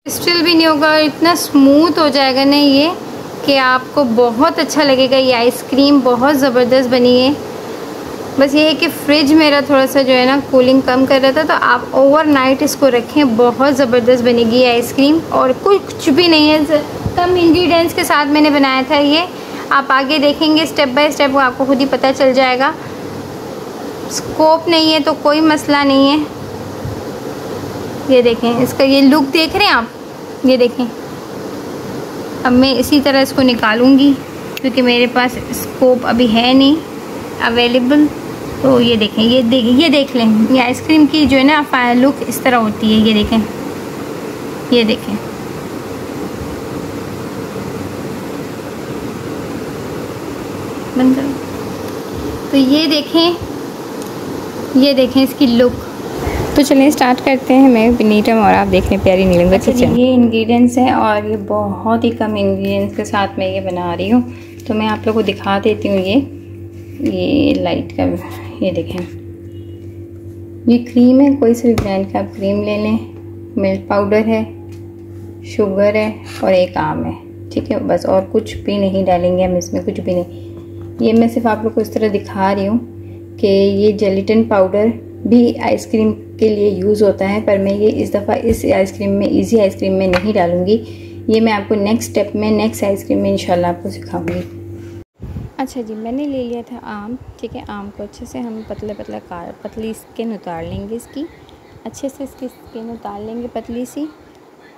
Crystal भी नहीं होगा, इतना स्मूथ हो जाएगा ना ये कि आपको बहुत अच्छा लगेगा। ये आइसक्रीम बहुत ज़बरदस्त बनी है। बस ये है कि फ्रिज मेरा थोड़ा सा जो है ना कूलिंग कम कर रहा था, तो आप ओवरनाइट इसको रखें, बहुत ज़बरदस्त बनेगी ये आइसक्रीम। और कुछ भी नहीं है, कम इंग्रेडिएंट्स के साथ मैंने बनाया था ये। आप आगे देखेंगे स्टेप बाय स्टेप, आपको खुद ही पता चल जाएगा। स्कोप नहीं है तो कोई मसला नहीं है। ये देखें, इसका ये लुक देख रहे हैं आप, ये देखें। अब मैं इसी तरह इसको निकालूंगी क्योंकि मेरे पास स्कोप अभी है नहीं अवेलेबल। तो ये देखें, ये देख लें, ये आइसक्रीम की जो है ना लुक इस तरह होती है। ये देखें, ये देखें। बंद करो। तो ये देखें इसकी लुक। तो चलिए स्टार्ट करते हैं। मैं नीलम और आप देख लें प्यारी नीलम का किचन। ये इंग्रेडिएंट्स हैं और ये बहुत ही कम इंग्रेडिएंट्स के साथ मैं ये बना रही हूँ। तो मैं आप लोगों को दिखा देती हूँ। ये लाइट का, ये देखें, ये क्रीम है, कोई सा भी ब्रांड का आप क्रीम ले लें। मिल्क पाउडर है, शुगर है और एक आम है, ठीक है। बस और कुछ भी नहीं डालेंगे हम इसमें, कुछ भी नहीं। ये मैं सिर्फ आप लोग को इस तरह दिखा रही हूँ कि ये जेलेटिन पाउडर भी आइसक्रीम के लिए यूज़ होता है, पर मैं ये इस दफ़ा इस आइसक्रीम में, इजी आइसक्रीम में नहीं डालूँगी। ये मैं आपको नेक्स्ट स्टेप में, नेक्स्ट आइसक्रीम में इंशाल्लाह आपको सिखाऊंगी। अच्छा जी, मैंने ले लिया था आम, ठीक है। आम को अच्छे से हम पतली स्किन उतार लेंगे इसकी, अच्छे से इसकी स्किन उतार लेंगे पतली सी,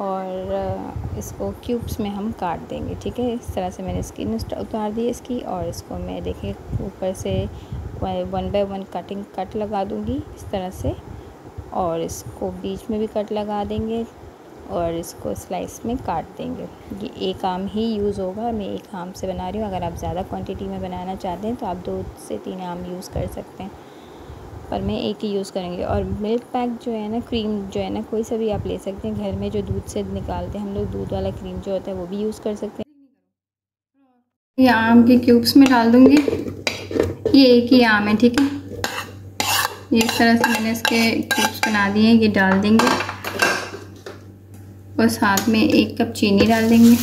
और इसको क्यूब्स में हम काट देंगे, ठीक है। इस तरह से मैंने स्किन उतार दी इसकी, और इसको मैं देखिए ऊपर से 1 बाय 1 कट लगा दूंगी इस तरह से, और इसको बीच में भी कट लगा देंगे और इसको स्लाइस में काट देंगे। ये एक आम ही यूज़ होगा, मैं एक आम से बना रही हूँ। अगर आप ज़्यादा क्वांटिटी में बनाना चाहते हैं तो आप 2 से 3 आम यूज़ कर सकते हैं, पर मैं एक ही यूज़ करेंगे। और मिल्क पैक जो है ना, क्रीम जो है ना, कोई सा भी आप ले सकते हैं। घर में जो दूध से निकालते हैं हम लोग, दूध वाला क्रीम जो होता है वो भी यूज़ कर सकते हैं। ये आम के क्यूब्स में डाल दूँगी। ये एक ही आम है, ठीक है। ये इस तरह से मैंने इसके क्यूब्स बना दिए हैं, ये डाल देंगे और साथ में 1 कप चीनी डाल देंगे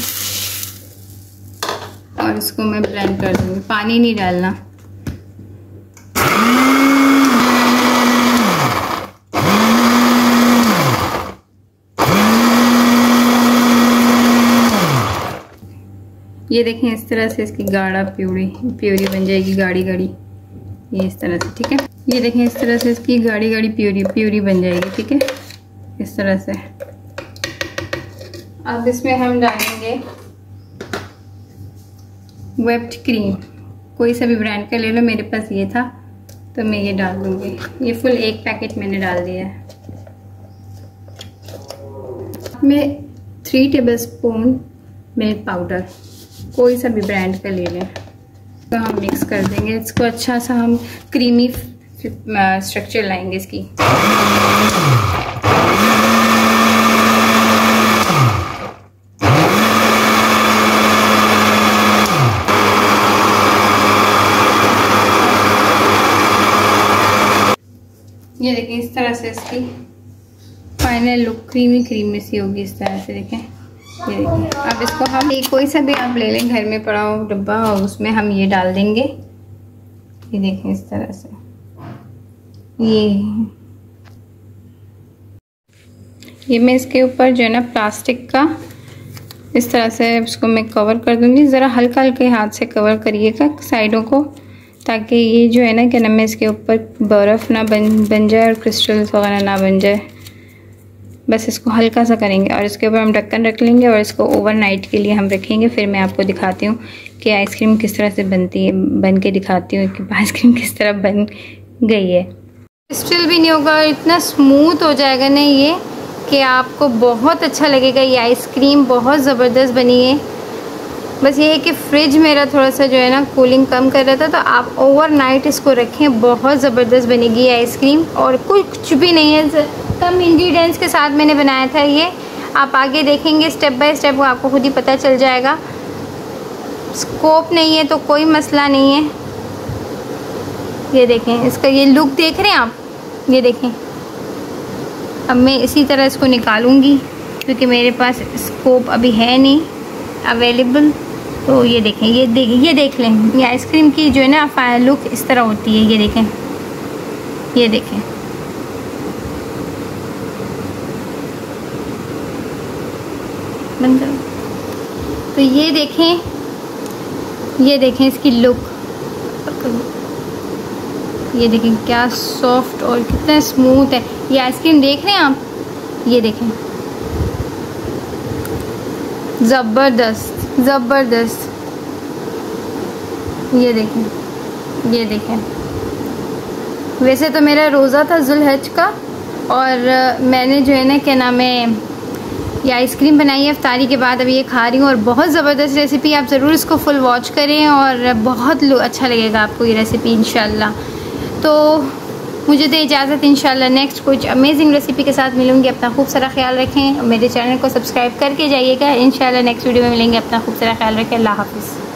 और इसको मैं ब्लेंड कर दूँगी। पानी नहीं डालना। ये देखें, इस तरह से इसकी गाढ़ा प्यूरी बन जाएगी, गाढ़ी ये इस तरह से, ठीक है। ये देखें, इस तरह से इसकी गाढ़ी प्यूरी बन जाएगी, ठीक है, इस तरह से। अब इसमें हम डालेंगे व्हिप्ड क्रीम, कोई सा भी ब्रांड का ले लो, मेरे पास ये था तो मैं ये डाल दूँगी। ये फुल 1 पैकेट मैंने डाल दिया है। मैं 3 टेबलस्पून मिल्क पाउडर, कोई सा भी ब्रांड का ले लें, तो हम मिक्स कर देंगे इसको। अच्छा सा हम क्रीमी स्ट्रक्चर लाएंगे इसकी। ये देखें, इस तरह से इसकी फाइनल लुक क्रीमी सी होगी, इस तरह से देखें। ये देखिए, अब इसको हम कोई सा भी आप ले लें घर में पड़ा हो डब्बा, और उसमें हम ये डाल देंगे। ये देखें, इस तरह से ये मैं इसके ऊपर जो है ना प्लास्टिक का इस तरह से इसको मैं कवर कर दूंगी। ज़रा हल्का हाथ से कवर करिएगा साइडों को, ताकि ये जो है ना, क्या नाम है, इसके ऊपर बर्फ़ ना बन जाए और क्रिस्टल्स वगैरह ना बन जाए। बस इसको हल्का सा करेंगे और इसके ऊपर हम ढक्कन रख लेंगे और इसको ओवरनाइट के लिए हम रखेंगे। फिर मैं आपको दिखाती हूँ कि आइसक्रीम किस तरह से बनती है, बन के दिखाती हूँ कि आइसक्रीम किस तरह बन गई है। क्रिस्टल भी नहीं होगा, इतना स्मूथ हो जाएगा ना ये कि आपको बहुत अच्छा लगेगा। ये आइसक्रीम बहुत ज़बरदस्त बनी है। बस ये है कि फ्रिज मेरा थोड़ा सा जो है ना कूलिंग कम कर रहा था, तो आप ओवरनाइट इसको रखें, बहुत ज़बरदस्त बनेगी ये आइसक्रीम। और कुछ भी नहीं है, कम इंग्रेडिएंट्स के साथ मैंने बनाया था ये। आप आगे देखेंगे स्टेप बाय स्टेप, आपको खुद ही पता चल जाएगा। स्कोप नहीं है तो कोई मसला नहीं है। ये देखें, इसका ये लुक देख रहे हैं आप, ये देखें। अब मैं इसी तरह इसको निकालूंगी क्योंकि मेरे पास स्कोप अभी है नहीं अवेलेबल। तो ये देखें, ये देख लें, ये आइसक्रीम की जो है ना लुक इस तरह होती है। ये देखें, ये देखें, बंद करो। तो ये देखें, ये देखें इसकी लुक, ये देखें क्या सॉफ्ट और कितना स्मूथ है। ये आइसक्रीम देख रहे हैं आप, ये देखें, ज़बरदस्त ज़बरदस्त। ये देखें, ये देखें। वैसे तो मेरा रोज़ा था ज़ुल्हज का और मैंने जो है ना क्या नाम है ये आइसक्रीम बनाई है इफ्तारी के बाद, अभी ये खा रही हूँ और बहुत ज़बरदस्त रेसिपी। आप ज़रूर इसको फुल वॉच करें और बहुत अच्छा लगेगा आपको ये रेसिपी इंशाल्लाह। तो मुझे दे इजाज़त, इंशाल्लाह नेक्स्ट कुछ अमेजिंग रेसिपी के साथ मिलूंगी। अपना खूब सारा ख्याल रखें, मेरे चैनल को सब्सक्राइब करके जाइएगा। इंशाल्लाह नेक्स्ट वीडियो में मिलेंगे। अपना खूब सारा ख्याल रखें। अल्लाह हाफ़िज़।